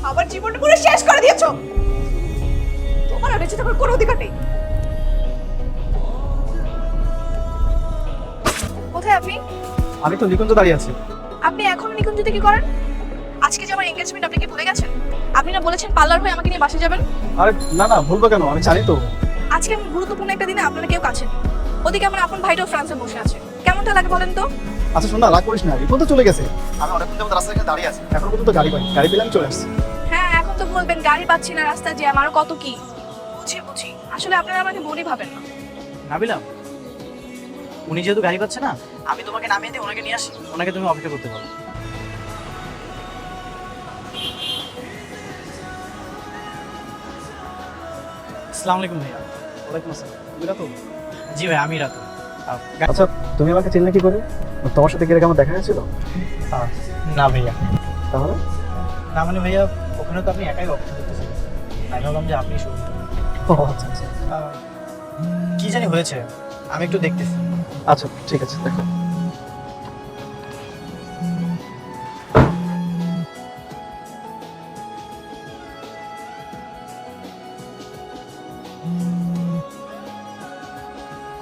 আমার জীবনটা পুরো শেষ করে দিয়েছো। তোমার আর বেঁচে থাকার কোনো অধিকার নেই। কোথায় আপনি? আমি তো নিকুঞ্জ দাঁড়িয়ে আছি। আপনি এখনো নিকুঞ্জতে কি করেন? আজকে যে আমার এনগেজমেন্ট, আপনি কি ভুলে গেছেন? আপনি না বলেছেন পার্লার হয়ে আমাকে নিয়ে বাসে যাবেন? আরে না না, ভুলবো কেন, আমি জানি তো। আজকে আমি গুরুত্বপূর্ণ একটা দিনে আপনারা কেউ কাছে নেই। ওদিকে আমার আপন ভাইটাও ফ্রান্সে বসে আছে। কেমনটা লাগে বলেন তো? আচ্ছা শোন না, রাগ করিস না, রিপন তো চলে গেছে। আমি অনেকক্ষণ যাবত রাস্তায় এখানে দাঁড়িয়ে আছি, এখন পর্যন্ত গাড়ি পাইনি। গাড়ি পেলে আমি চলে আসছি। হ্যাঁ, এখন তো বলবেন গাড়ি পাচ্ছি না, রাস্তা জ্যাম, আরো কত কি। বুঝি বুঝি, আসলে আপনারা আমাকে বলি ভাবেন না। নাবিলাম, উনি যেহেতু গাড়ি পাচ্ছে না, আমি তোমাকে নামিয়ে দিয়ে ওনাকে নিয়ে আসি, ওনাকে তুমি অপেক্ষা করতে পারো। আসসালামু আলাইকুম ভাইয়া। ওয়ালাইকুম আসসালাম। তুমি রাতো? জি ভাই, আমি রাতু। আচ্ছা, তুমি আমাকে চিনলে কি করে? তোমার সাথে গেলে কেমন দেখা হয়েছিল? না ভাইয়া। তাহলে? না মানে ভাইয়া, ওখানে তো আপনি একাই অপেক্ষা করতেছিলেন, আমি ভাবলাম যে আপনি শুরু। ও আচ্ছা আচ্ছা। কি জানি হয়েছে, আমি একটু দেখতেছি। আচ্ছা ঠিক আছে, দেখো।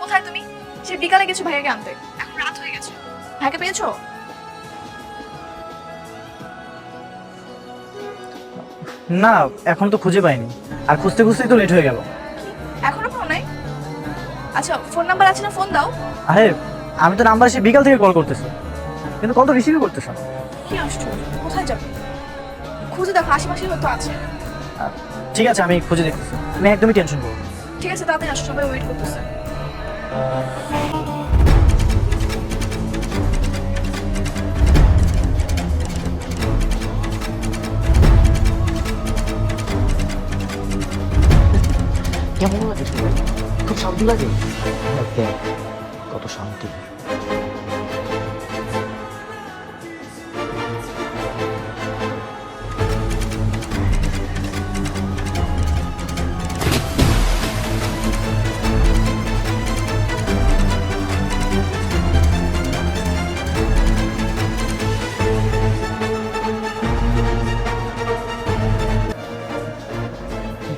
কোথায় তুমি? সে বিকালে গেছো ভাইয়াকে আনতে, এখন রাত হয়ে গেছে। ভাইয়াকে পেয়েছো? না, এখন তো খুঁজে পাইনি, আর খুঁজতে খুঁজতেই তো লেট হয়ে গেল। এখনো পাও নাই? আচ্ছা, ফোন নাম্বার আছে না, ফোন দাও। আরে আমি তো নাম্বার সে বিকাল থেকে কল করতেছি, কিন্তু কল তো রিসিভই করতেছ না। কি আশ্চর্য, কোথায় যাবে? খুঁজে দেখো, আশেপাশে হয়তো আছে। ঠিক আছে, আমি খুঁজে দেখতেছি, তুমি একদমই টেনশন করো না। ঠিক আছে, তাড়াতাড়ি আসো, সবাই ওয়েট করতেছে। কেমন লাগে শুনে? খুব শান্তি লাগে। দেখ কত শান্তি।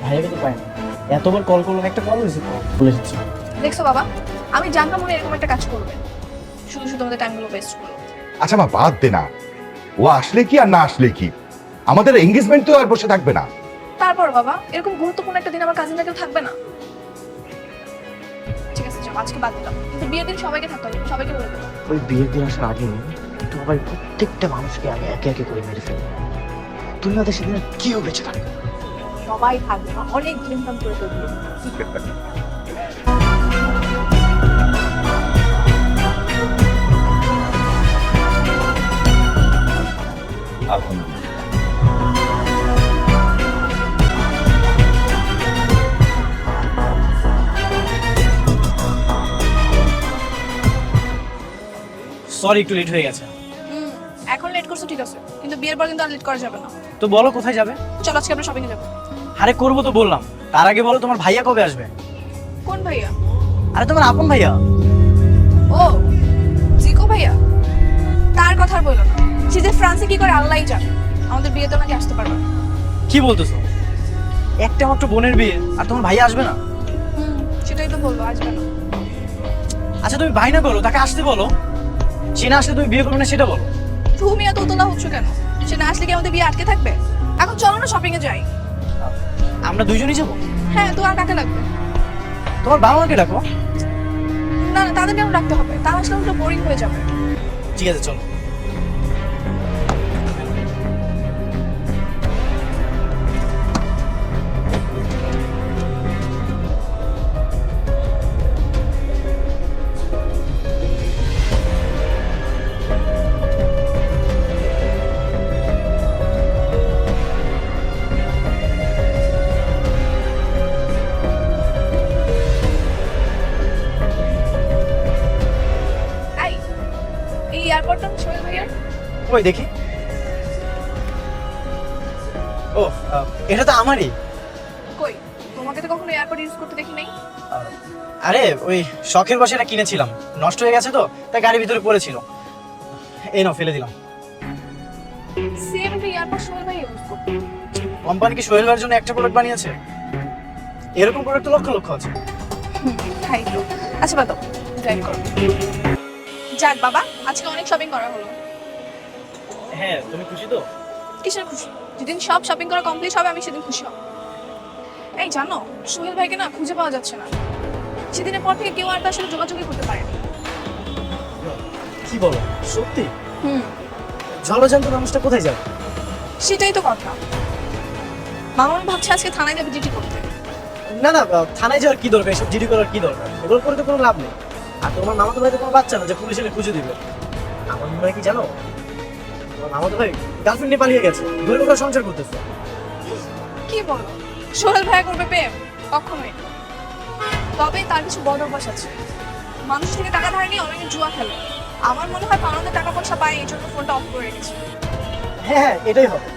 ভাইয়াকে তো পাই না, এতবার কল করলাম, একটা কল রিসিভ বলে এসেছি। দেখছো বাবা, আমি জানতাম মনে এরকম একটা কাজ করবে। শুধু শুধু আমাদের টাইমগুলো ওয়েস্ট করলো। আচ্ছা মা, বাদ দে না। ও আসলে কি আর না আসলে কি, আমাদের এঙ্গেজমেন্ট তো আর বসে থাকবে না। তারপর বাবা, এরকম গুরুত্বপূর্ণ একটা দিন আমার কাজিনরা কেউ থাকবে না? ঠিক আছে চলো, আজকে বাদ দিলাম, কিন্তু বিয়ের দিন সবাইকে থাকতে হবে, সবাইকে বলে দেবো। ওই বিয়ের দিন আসার আগে তোমার প্রত্যেকটা মানুষকে আমি একে একে করে মেরে ফেলবো। তুমি ওদের সেদিন আর কেউ বেঁচে থাকবে না। সবাই থাকবে, অনেক ধুমধাম করে করবো। সরি, একটু লেট হয়ে গেছে। এখন লেট করছো ঠিক আছে, কিন্তু বিয়ের পর কিন্তু আর লেট করা যাবে না। তো বলো কোথায় যাবে? চলো আজকে আমরা শপিং এ যাবো। আরে করবো তো বললাম, তার আগে বলো তোমার ভাইয়া কবে আসবে? কোন ভাইয়া? আরে তোমার আপন ভাইয়া। ও, জিকো ভাইয়া। তার কথা আর বললো না, সে যে ফ্রান্সে কি করে আল্লাহই জানে। আমাদের বিয়েতে নাকি আসতে পারবে না। কি বলতেছো? একটা মাত্র বোনের বিয়ে, আর তোমার ভাইয়া আসবে না? সেটাই তো বললো, আসবে না। আচ্ছা তুমি ভাইনা করো, তাকে আসতে বলো। সে না আসলে তুমি বিয়ে করবে না সেটা বলো। তুমি এত উতলা হচ্ছ কেন? সে না আসলে কি আমাদের বিয়ে আটকে থাকবে? এখন চলো না শপিং এ যাই। আমরা দুইজনই যাবো। হ্যাঁ, তো আর কাকে লাগবে? তোমার বাবা মাকে ডাকো। না না, তাদের কেন রাখতে হবে? তারা আসলে ওটা বোরিং হয়ে যাবে। ঠিক আছে চলো। এই এয়ারপোর্টটা সোহেল ভাইয়ার। ওই দেখি। ও, এটা তো আমারই। কই, তোমাকে তো কখনো এয়ারপোর্ট ইউজ করতে দেখি নাই। আরে ওই শখের বসে এটা কিনেছিলাম, নষ্ট হয়ে গেছে তো, তাই গাড়ির ভিতরে পড়েছিল। এই নাও, ফেলে দিলাম। সেম একটা এয়ারপোর্ট সোহেল ভাই ইউজ করতে। কোম্পানি কি সোহেল ভাইয়ের জন্য একটা প্রোডাক্ট বানিয়েছে? এরকম প্রোডাক্ট লক্ষ লক্ষ আছে। তাই তো। আচ্ছা বাদ দাও, ড্রাইভ করো। যাক বাবা, আজকে অনেক শপিং করা হলো। হ্যাঁ, তুমি খুশি তো? কিসের খুশি? যেদিন সব শপিং করা কমপ্লিট হবে আমি সেদিন খুশি হব। এই জানো, সোহেল ভাইকে না খুঁজে পাওয়া যাচ্ছে না। সেদিনের পর থেকে কেউ আর তার সাথে যোগাযোগই করতে পারেনি। কি বলো, সত্যি? হুম, জলজান্ত মানুষটা কোথায় যাবে? সেটাই তো কথা। মামা ভাবছে আজকে থানায় যাবে জিডি করতে। না না, থানায় যাওয়ার কি দরকার? এসব জিডি করার কি দরকার? এগুলো করে তো কোনো লাভ নেই। আর তোমার মামাতো ভাই তো কোনো বাচ্চা না যে পুলিশ এনে খুঁজে দিবে। আমার মনে হয় কি জানো, তোমার মামাতো ভাই গার্লফ্রেন্ড নিয়ে পালিয়ে গেছে, ঘুরে ঘুরে সংসার করতেছে। কি বলো, সোহেল ভাইয়া করবে প্রেম? কখনোই না। তবে তার কিছু বড় অভ্যাস আছে। মানুষ থেকে টাকা ধার নিয়ে অনেকে জুয়া খেলে। আমার মনে হয় পাওনাতে টাকা পয়সা পায়, এই জন্য ফোনটা অফ করে রেখেছে। হ্যাঁ হ্যাঁ, এটাই হবে।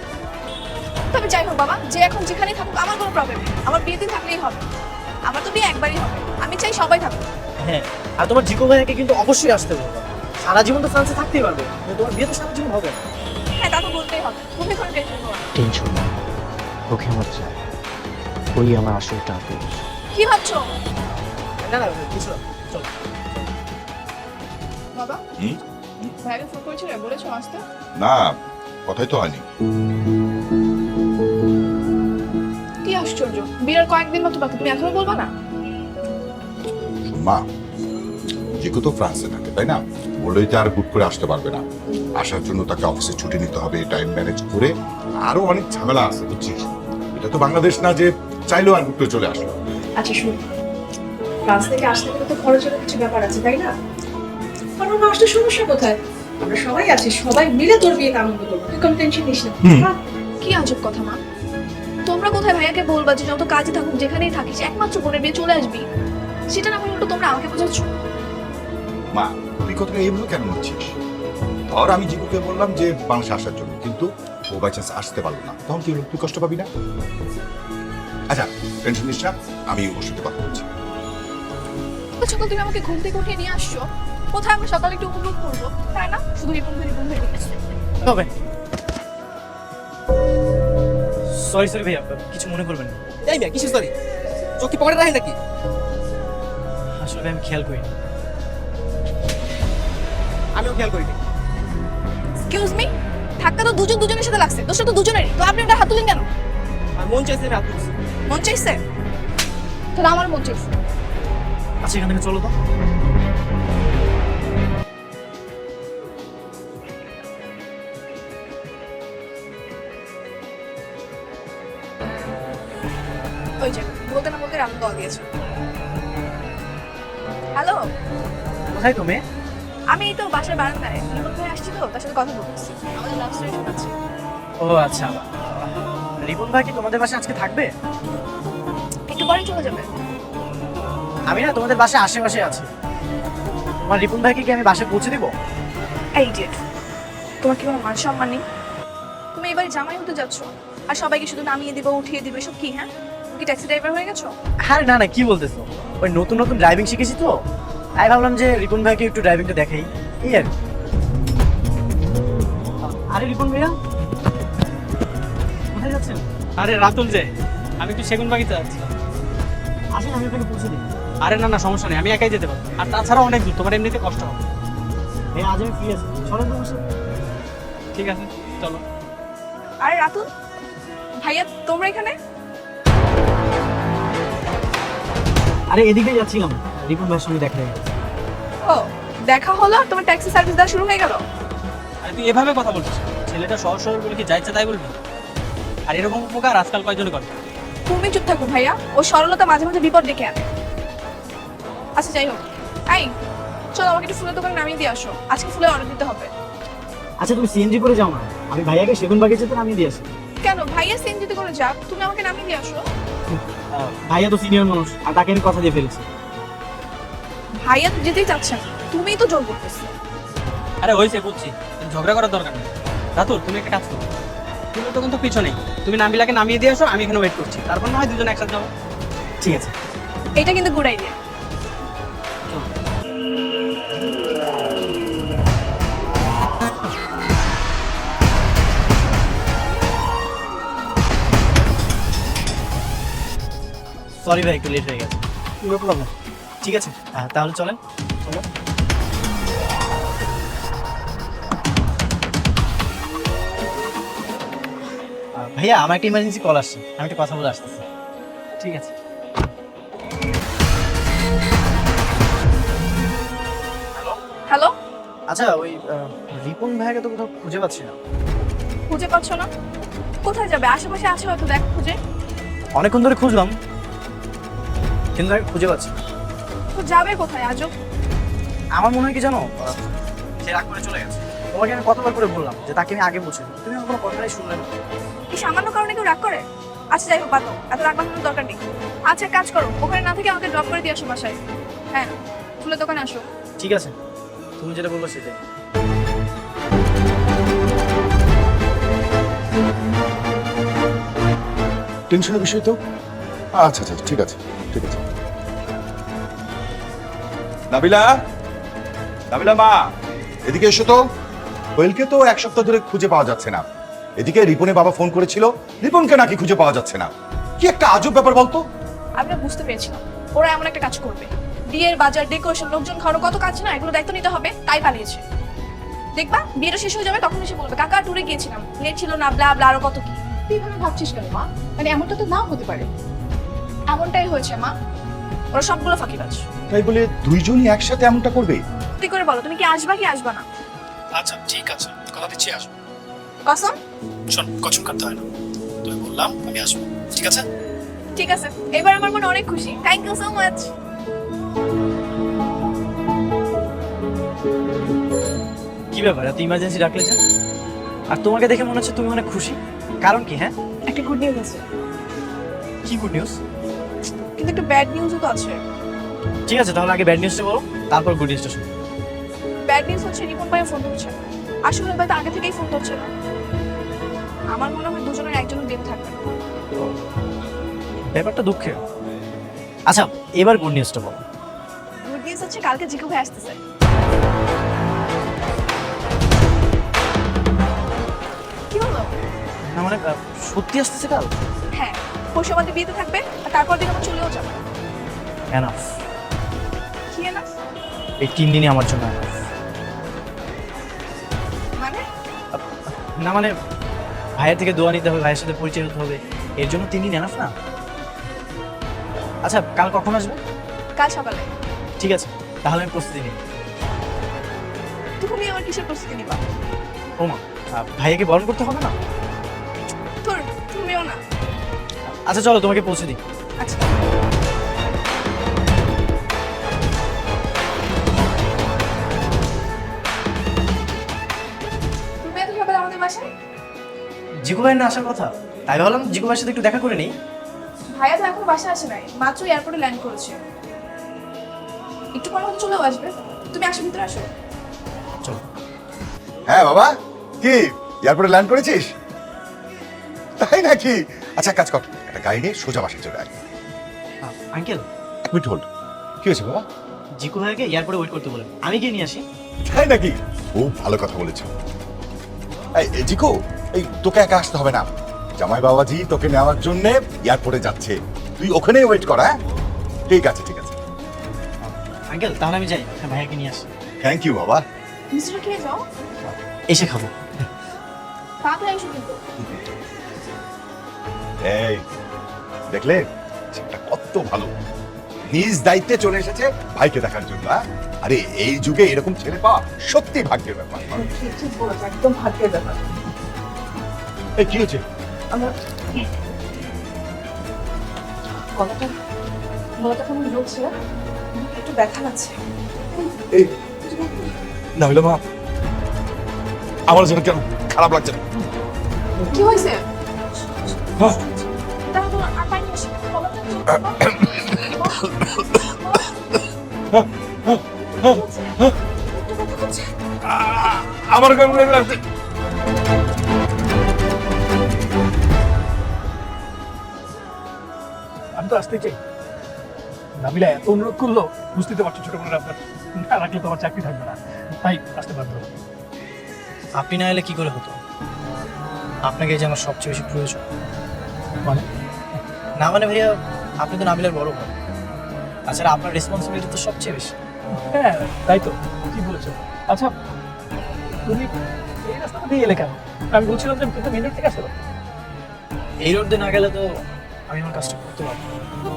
তবে যাই হোক বাবা, যে এখন যেখানেই থাকুক আমার কোনো প্রবলেম নেই। আমার বিয়ে দিন থাকলেই হবে। আমার তো বিয়ে একবারই হবে, আমি চাই সবাই থাকুক। হ্যাঁ, আর তোমার জিকো ভাইয়াকে কিন্তু অবশ্যই আসতে বলবো। সারা জীবন তো ফ্রান্সে থাকতেই পারবে, কিন্তু তোমার বিয়ে তো সারা জীবন হবে না। হ্যাঁ, তা তো বলতেই হবে। তুমি কোনো টেনশন করো না। টেনশন না, ওকে আমার চাই, ওই আমার আসল টার্গেট। কি ভাবছো না না, কিছু না, চলো। বাবা? হুম? ভাইয়াকে ফোন করেছিলে, বলেছো আসতে? না, কথাই তো হয়নি। কি আশ্চর্য, বিয়ের কয়েকদিন মতো বাকি, তুমি এখনো বলবা না? মা, জিকু তো ফ্রান্সে থাকে, তাই না? বললেই তো আর হুট করে আসতে পারবে না। আসার জন্য তাকে অফিসে ছুটি নিতে হবে, টাইম ম্যানেজ করে, আরো অনেক ঝামেলা আছে, বুঝছিস? এটা তো বাংলাদেশ না যে চাইলেও আর হুট করে চলে আসলো। আচ্ছা শুনুন, ফ্রান্স থেকে আসতে গেলে তো খরচের কিছু ব্যাপার আছে, তাই না? আর ওর আসতে সমস্যা কোথায়? আমরা সবাই আছি, সবাই মিলে তোর বিয়েতে আনন্দ করবো, তুই কোনো টেনশন নিস না। হ্যাঁ? কি আজব কথা মা, তোমরা কোথায় ভাইয়াকে বলবা যে যত কাজে থাকুক যেখানেই থাকিস একমাত্র বোনের বিয়ে চলে আসবি? সেটা না বলে উল্টো তোমরা আমাকে বোঝাচ্ছ। মা, তুই কথাটা এইভাবে কেন বলছিস? ধর আমি জিকুকে বললাম যে বাংলাদেশে আসার জন্য, কিন্তু ও বাই চান্স আসতে পারলো না, তখন কি হলো? তুই কষ্ট পাবি না? আচ্ছা, টেনশন নিস না, আমি ওর সাথে কথা বলছি। সকাল তুমি আমাকে ঘুম থেকে উঠিয়ে নিয়ে আসছো, কোথায় আমরা সকালে একটু উপভোগ করবো, তাই না? শুধু রিপন ধরে তবে সরি সরি ভাইয়া, কিছু মনে করবেন না। এই মিয়া কিসের সরি? চোখ কি পকেটে রাখি নাকি? আসলে ভাই আমি খেয়াল করিনি। আমিও খেয়াল করিনি। এক্সকিউজ মি, ধাক্কা তো দুজনের সাথে লাগছে, দোষটা তো দুজনেরই, তো আপনি ওটা হাত তুলেন কেন? আর মন চাইছে আমি হাত তুলছি। মন চাইছে? তাহলে আমার মন চাইছে। আচ্ছা, এখান থেকে চলো তো। ওই যে বলতে না বলতে রাম কল দিয়েছে। হ্যালো, কোথায় তুমি? আমি এই তো বাসার বারান্দায়, রিপন ভাই আসছি তো, তার সাথে কথা বলতেছি। আমাদের লাভ স্টোরি শোনাচ্ছি। ও আচ্ছা, রিপন ভাই কি তোমাদের বাসায় আজকে থাকবে? একটু পরে চলে যাবে। আমি না তোমাদের বাসায় আশেপাশে আছি। তোমার রিপন ভাইকে কি আমি বাসায় পৌঁছে দেবো? এই ডেট, তোমার কি কোনো মান সম্মান নেই? তুমি এবারে জামাই হতে যাচ্ছ আর সবাইকে শুধু নামিয়ে দিবে উঠিয়ে দিবে, সব কি? হ্যাঁ, তুমি কি ট্যাক্সি ড্রাইভার হয়ে গেছো? আরে না না, কি বলতেছো? ওই নতুন নতুন ড্রাইভিং শিখেছি তো, তাই ভাবলাম যে রিপন ভাইকে একটু ড্রাইভিংটা দেখাই, এই আর কি। আরে রিপন ভাইয়া, কোথায় যাচ্ছেন? আরে রাতুল যে, আমি একটু সেগুন বাগিচা যাচ্ছি। আসেন, আমি আপনাকে পৌঁছে দিই। আরে না না, সমস্যা নেই, আমি একাই যেতে পারবো। আর তাছাড়া অনেক দূর, তোমার এমনিতে কষ্ট হবে। ভাইয়া আজ আমি ফ্রি আছি, চলেন তো বসে। ঠিক আছে, চলো। আরে রাতুল ভাইয়া, তোমরা এখানে? আরে এদিকে যাচ্ছিলাম, রিপন ভাইয়ের সঙ্গে দেখা হয়ে গেছে। ও, দেখা হলো আর তোমার ট্যাক্সি সার্ভিস দেওয়া শুরু হয়ে গেল? আরে তুই এভাবে কথা বলছিস? ছেলেটা সহজ সরল বলে কি যা ইচ্ছা তাই বলবি? আর এরকম উপকার আজকাল কয়জন করে? তুমি চুপ থাকো ভাইয়া, ও সরলতা মাঝে মাঝে বিপদ ডেকে আনে। আচ্ছা যাই হোক, এই চলো আমাকে একটু ফুলের দোকানে নামিয়ে দিয়ে আসো, আজকে ফুলের অর্ডার দিতে হবে। আচ্ছা, তুমি সিএনজি করে যাও না, আমি ভাইয়াকে সেগুন বাগিচাতে নামিয়ে দিয়ে আসি। কেন? ভাইয়া সিএনজিতে করে যাক, তুমি আমাকে নামিয়ে দিয়ে আসো। ভাইয়া তো সিনিয়র মানুষ, আর তাকে আমি কথা দিয়ে ফেলেছি। ভাইয়া তো যেতেই চাচ্ছে না, তুমিই তো জোর করতেছো। আরে হয়েছে, বুঝছি, ঝগড়া করার দরকার নেই। রাতুল, তুমি একটা কাজ করো, তুমি তখন তো পিছনেই, তুমি নাবিলাকে নামিয়ে দিয়ে আসো, আমি এখানে ওয়েট করছি, তারপর না হয় দুজন একসাথে যাবো। ঠিক আছে। এটা কিন্তু গুড আইডিয়া। সরি ভাই, একটু লেট হয়ে গেছে। No problem. ঠিক আছে, তাহলে চলেন। চলো। ভাইয়া, আমার একটা ইমার্জেন্সি কল আসছে, আমি একটা কথা বলে আসতেছি। ঠিক আছে। হ্যালো, আচ্ছা, ওই রিপন ভাইয়াকে তো কোথাও খুঁজে পাচ্ছি না। খুঁজে পাচ্ছ না? কোথায় যাবে? আশেপাশে আছে হয়তো, দেখ খুঁজে। অনেকক্ষণ ধরে খুঁজলাম, কিন্তু তাকে খুঁজে পাচ্ছি না। তো যাবে কোথায় আজও? আমার মনে হয় কি জানো, সে রাগ করে চলে গেছে। তোমাকে আমি কতবার করে বললাম যে তাকে আমি আগে বলছি, তুমি আমার কোনো কথাই শুনলে না। এই সামান্য কারণে কেউ রাগ করে? আচ্ছা যাই হোক, বাদ দাও, এত রাগ বাঁধানোর দরকার নেই। আচ্ছা এক কাজ করো, ওখানে না থেকে আমাকে ড্রপ করে দিয়ে আসো বাসায়। হ্যাঁ, ফুলের দোকানে আসো। ঠিক আছে, তুমি যেটা বলবো সেটাই। টেনশনের বিষয় তো। আচ্ছা আচ্ছা, ঠিক আছে ঠিক আছে। নাবিলা, নাবিলা মা, এদিকে এসো তো। কোয়েলকে তো 1 সপ্তাহ ধরে খুঁজে পাওয়া যাচ্ছে না। এদিকে রিপনের বাবা ফোন করেছিল, রিপনকে নাকি খুঁজে পাওয়া যাচ্ছে না। কি একটা আজব ব্যাপার বলতো। আমি না বুঝতে পেরেছিলাম ওরা এমন একটা কাজ করবে। বিয়ের বাজার, ডেকোরেশন, লোকজন খাওয়ানো, কত কাজ না, এগুলো দায়িত্ব নিতে হবে, তাই পালিয়েছে। দেখবা বিয়েটা শেষ হয়ে যাবে, তখন এসে বলবে কাকা ট্যুরে গিয়েছিলাম, লেট ছিল না, ব্লা ব্লা আরো কত কি। তুই এভাবে ভাবছিস কেন মা? মানে এমনটা তো নাও হতে পারে। এমনটাই হয়েছে মা, ওরা সবগুলো ফাঁকিবাজ। তাই বলে দুইজনই একসাথে এমনটা করবে? তুই করে বলো, তুমি কি আসবা কি আসবা না? আচ্ছা ঠিক আছে, কথা দিচ্ছি আসবো। কসম? শোন, কসম কাটতে হয় না, তুই বললাম আমি আসবো, ঠিক আছে? ঠিক আছে, এবার আমার মনে অনেক খুশি। Thank you so much. কি ব্যাপার, এত ইমার্জেন্সি ডাকলে যে? আর তোমাকে দেখে মনে হচ্ছে তুমি অনেক খুশি, কারণ কি? হ্যাঁ, একটা গুড নিউজ আছে, কি গুড নিউজ? কিন্তু একটু ব্যাড নিউজও তো আছে। ঠিক আছে, তাহলে আগে ব্যাড নিউজটা বলো, তারপর গুড নিউজটা শুনো। ব্যাড নিউজ হচ্ছে রিপন ভাইও ফোন ধরছে না। আসলে হয়তো আগে থেকেই ফোন ধরছে না। আমার মনে হয় দুজনের একজনের দিন থাকবে না। ব্যাপারটা দুঃখের। আচ্ছা, এবার গুড নিউজটা বলো। গুড নিউজ হচ্ছে কালকে জিকু ভাই আসতেছে। কি হলো? না মানে সত্যি আসতেছে কাল? হ্যাঁ, পরশু আমাদের বিয়েতে থাকবে, আর তারপর দিন আমরা চলেও যাবো। এনাফ, কি না এই 3 দিনই আমার জন্য enough। মানে? না মানে ভাইয়ের থেকে দোয়া নিতে হবে, ভাইয়ের সাথে পরিচয় হতে হবে, এর জন্য 3 দিন এনাফ না? আচ্ছা, কাল কখন আসবে? কাল সকালে। ঠিক আছে, তাহলে আমি প্রস্তুতি নিই। তুমি আমার কিসের প্রস্তুতি নিবা? ওমা, ভাইয়াকে বরণ করতে হবে না? তোর তুমিও না। আচ্ছা চলো, তোমাকে পৌঁছে দিই। আচ্ছা, তুমি এত সকালে আমাদের বাসায়? জিকু ভাইয়ের না আসার কথা, তাই ভাবলাম জিকু ভাইয়ের সাথে একটু দেখা করে নিই। ভাইয়া তো এখন বাসায় আসে নাই, মাত্র এয়ারপোর্টে ল্যান্ড করেছে। একটু পরে হয়তো চলেও আসবে। তুমি আসো, ভিতরে আসো। চলো। হ্যাঁ বাবা, কি এয়ারপোর্টে ল্যান্ড করেছিস? তাই নাকি? আচ্ছা কাজ কর, একটা গাড়ি নিয়ে সোজা বাসায় চলে আয়। Uncle, 1 minute hold. কি হয়েছে বাবা? জিকু ভাইকে এয়ারপোর্টে ওয়েট করতে বলেন, আমি গিয়ে নিয়ে আসি। তাই নাকি? খুব ভালো কথা বলেছো। এই জিকো, এই তোকে একা আসতে হবে না, জামাই বাবাজি তোকে নেওয়ার জন্য এয়ারপোর্টে যাচ্ছে, তুই ওখানেই ওয়েট কর। হ্যাঁ ঠিক আছে ঠিক আছে। আঙ্কেল, তাহলে আমি যাই, ভাইয়াকে নিয়ে আসি। থ্যাংক ইউ বাবা। মিস্টার খেয়ে যাও, এসে খাবো। তাড়াতাড়ি এসো কিন্তু। এই দেখলে ছেলেটা কত ভালো, নিজ দায়িত্বে চলে এসেছে ভাইকে দেখার জন্য। আরে এই যুগে এরকম ছেলে পাওয়া সত্যি ভাগ্যের ব্যাপার। ঠিক বলেছো, একদম ভাগ্যের ব্যাপার। এই কি হয়েছে? গলাটা গলাটা কেমন জ্বলছে, একটু ব্যথা লাগছে। এই না হলে মা, আমার জন্য কেন খারাপ লাগছে? কি হয়েছে? হ্যাঁ। তাহলে আর পানি এসে আমার কেমন লাগছে? আমি তো আসতে চাই। নাবিলা এত অনুরোধ করলো, বুঝতে তো পারছো ছোট বোনের আপনার না রাখলে তো আমার চাকরি থাকবে না, তাই আসতে পারবো। আপনি না এলে কি করে হতো? আপনাকে যে আমার সবচেয়ে বেশি প্রয়োজন। মানে? না মানে ভাইয়া, আপনি তো নাবিলের বড় ভাই, তাছাড়া আপনার রেসপন্সিবিলিটি তো সবচেয়ে বেশি। হ্যাঁ তাই তো, কি বলেছো। আচ্ছা তুমি এই রাস্তাটা দিয়ে এলে কেন? আমি বলছিলাম যে তুমি মেন রোড থেকে আসতে পারো। এই রোড দিয়ে না গেলে তো আমি আমার কাজটা করতে পারবো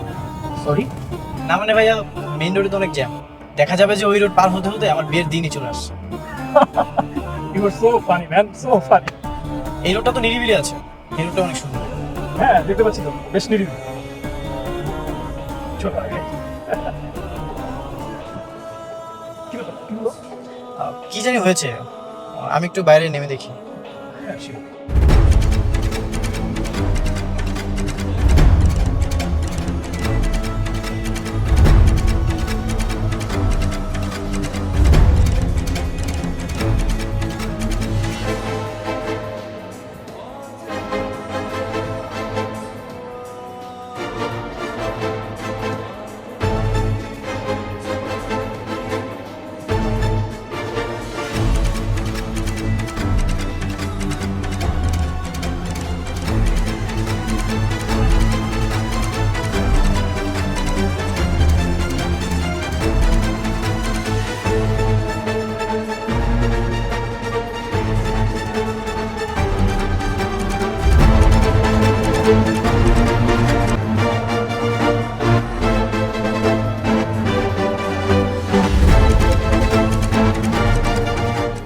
না। সরি। না মানে ভাইয়া, মেইন রোডে তো অনেক জ্যাম, দেখা যাবে যে ওই রোড পার হতে হতে আমার বিয়ের দিনই চলে আসছে। You are so funny man, so funny. এই রোডটা তো নিরিবিলি আছে, এই রোডটা অনেক সুন্দর। হ্যাঁ দেখতে পাচ্ছি তো, বেশ নিরিবিলি। চলো আগে। কি ব্যাপার, কি বলো? কি জানি হয়েছে, আমি একটু বাইরে নেমে দেখি। হ্যাঁ sure.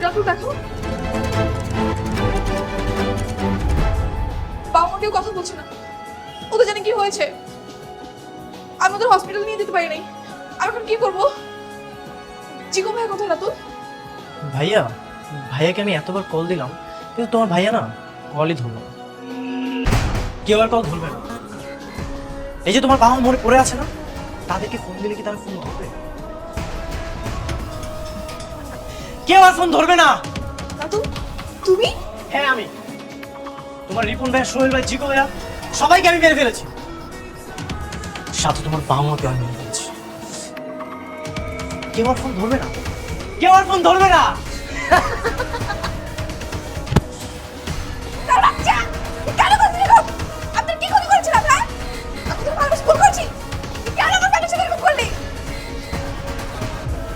রাতুল দেখো, বাবা কেউ কথা বলছে না, ওদের জানি কি হয়েছে। আমি ওদের হসপিটাল নিয়ে যেতে পারি নাই, আমি এখন কি করবো? চিকু ভাই কোথায় রাতুল? ভাইয়া, ভাইয়াকে আমি এতবার কল দিলাম, কিন্তু তোমার ভাইয়া না কলই ধরলো না। কেউ আর কল ধরবে না। এই যে তোমার বাবা মনে পড়ে আছে না, তাদেরকে ফোন দিলে কি তারা ফোন ধরবে? কেউ আর ফোন ধরবে না। রাতুল তুমি? হ্যাঁ আমি, তোমার রিপন ভাই, সোহেল ভাই, জিকো ভাইয়া, সবাইকে আমি মেরে ফেলেছি, সাথে তোমার বাবা মাকে আমি মেরে ফেলেছি। কেউ আর ফোন ধরবে না, কেউ আর ফোন ধরবে না। তার বাচ্চা কেন করছিস এরকম? আপনার কি ক্ষতি করেছিলাম? হ্যাঁ, আমি তো ভালো স্কুল করছি, কেন আমার বাচ্চার সাথে এরকম করলি?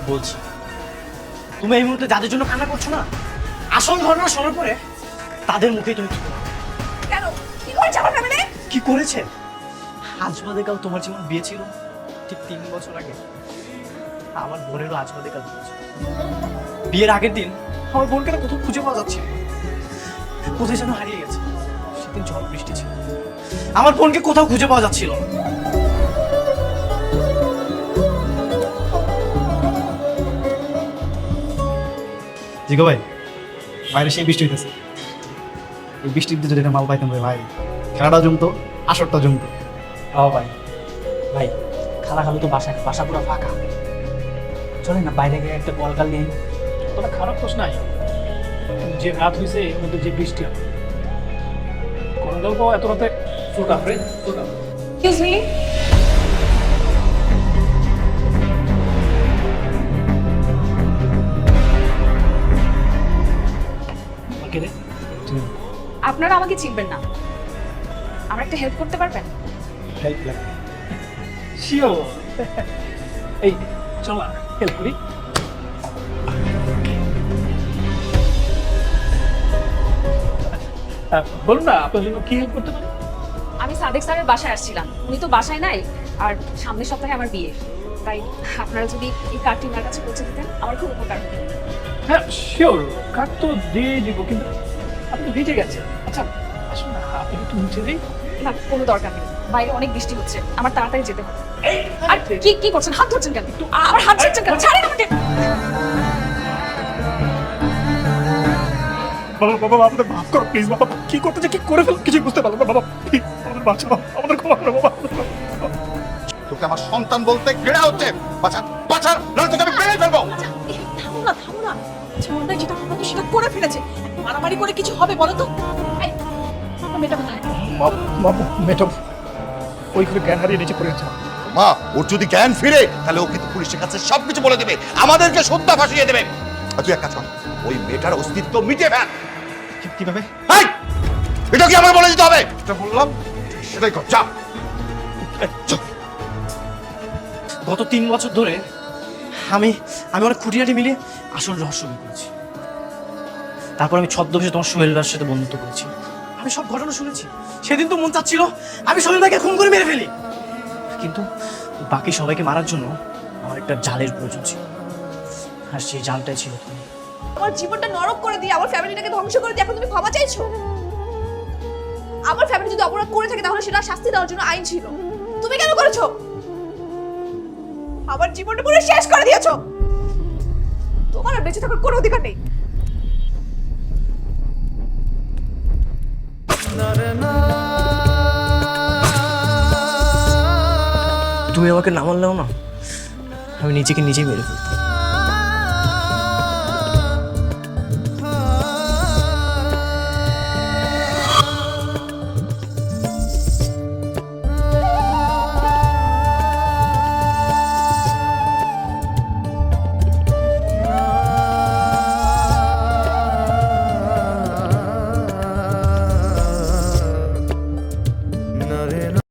বলছি, তুমি এই মুহূর্তে যাদের জন্য কান্না করছো না, আসল ঘটনা শোনার পরে তাদের মুখেই তুমি চুপ। কেন কি করেছে আমার ফ্যামিলি? কি করেছে? আজ বাদে কাল তোমার যেমন বিয়ে ছিল, ঠিক 3 বছর আগে আমার বোনেরও আজ বাদে কাল বিয়ে ছিল। বিয়ের আগের দিন আমার বোনকে না কোথাও খুঁজে পাওয়া যাচ্ছে না, কোথায় যেন হারিয়ে গেছে। সেদিন ঝড় বৃষ্টি ছিল, আমার বোনকে কোথাও খুঁজে পাওয়া যাচ্ছিল না। জিগো ভাই, বাইরে সেই বৃষ্টি হইতেছে, এই বৃষ্টির যদি এটা মাল পাইতাম রে ভাই, খেলাটা জমতো, আসরটা জমতো। ও ভাই, ভাই খালা খালু তো বাসা বাসা পুরো ফাঁকা, চলে না বাইরে গিয়ে একটা বলকাল নিয়ে। তবে খারাপ প্রশ্ন নাই, যে রাত হয়েছে এর মধ্যে যে বৃষ্টি হবে, কোন গল্প এত রাতে ফোকা ফ্রেন্ড ফোকা। এক্সকিউজ মি, ওকে রে, আপনারা আমাকে চিনবেন না, আমার একটা হেল্প করতে পারবেন? হেল্প লাগে শিওর। এই চল না হেল্প করি। বলুন না আপনার জন্য কি হেল্প করতে পারি? আমি সাদেক স্যারের বাসায় আসছিলাম, উনি তো বাসায় নাই, আর সামনের সপ্তাহে আমার বিয়ে, তাই আপনারা যদি এই কার্ডটি ওনার কাছে পৌঁছে দিতেন আমার খুব উপকার হতো। হ্যাঁ শিওর, কার্ড তো দিয়ে দিব, কিন্তু আপনি তো ভিজে গেছেন। আচ্ছা আসুন না, আপনি একটু মুছে দিই। না, কোনো দরকার নেই, বাইরে অনেক বৃষ্টি হচ্ছে, আমার তাড়াতাড়ি যেতে হবে। আর কি কি করছেন? হাত ধরছেন কেন? আমার হাত ধরছেন কেন? ছাড়েন আমাকে। বাবা বাবা আমাদের মাফ করো প্লিজ বাবা, কি করতে যে কি করে ফেল কিছু বুঝতে পারলাম না বাবা, প্লিজ আমাদের বাঁচাও, আমাদের ক্ষমা করো বাবা। তোকে আমার সন্তান বলতে ঘৃণা হচ্ছে। বাঁচা বাঁচা, নয়তো তোকে আমি মেরে ফেলবো। থামো না, থামো না। ছোটটা যেটা করবো তো সেটা করে ফেলেছে, মারামারি করে কিছু হবে বলো তো? এই, আমার মেয়েটা কোথায়? বাবু মেটো ওই করে জ্ঞান হারিয়ে নিচে পড়ে গেছে। মা, ওর যদি জ্ঞান ফিরে তাহলে ও কিন্তু পুলিশের কাছে সবকিছু বলে দেবে, আমাদেরকে সত্যা ফাঁসিয়ে দেবে। আর তুই এক কাজ কর, ওই মেয়েটার অস্তিত্ব মিটে ফেল। কিভাবে? এই, এটা কি আমার বলে দিতে হবে? এটা বললাম সেটাই কর, যা। গত 3 বছর ধরে আমি অনেক খুঁটিনাটি মিলিয়ে আসল রহস্য বের করেছি। তারপর আমি ছদ্মবেশে তোমার সোহেল ভাইয়ের সাথে বন্ধুত্ব করেছি। আমি সব ঘটনা শুনেছি। সেদিন তো মন চাচ্ছিল আমি সোহেল ভাইকে খুন করে মেরে ফেলি, কিন্তু বাকি সবাইকে মারার জন্য আমার একটা জালের প্রয়োজন ছিল, আর সেই জালটাই ছিল তুমি। আমার জীবনটা নরক করে দিয়ে আমার ফ্যামিলিটাকে ধ্বংস করে দিয়ে এখন তুমি ক্ষমা চাইছো? আমার ফ্যামিলি যদি অপরাধ করে থাকে তাহলে সেটা শাস্তি দেওয়ার জন্য আইন ছিল, তুমি কেন করেছো? আমার জীবনটা পুরো শেষ করে দিয়েছো। তোমার আর বেঁচে থাকার কোনো অধিকার নেই। তুমি আমাকে না মানলেও না, আমি নিজেকে নিজেই মেরে ফেলতাম।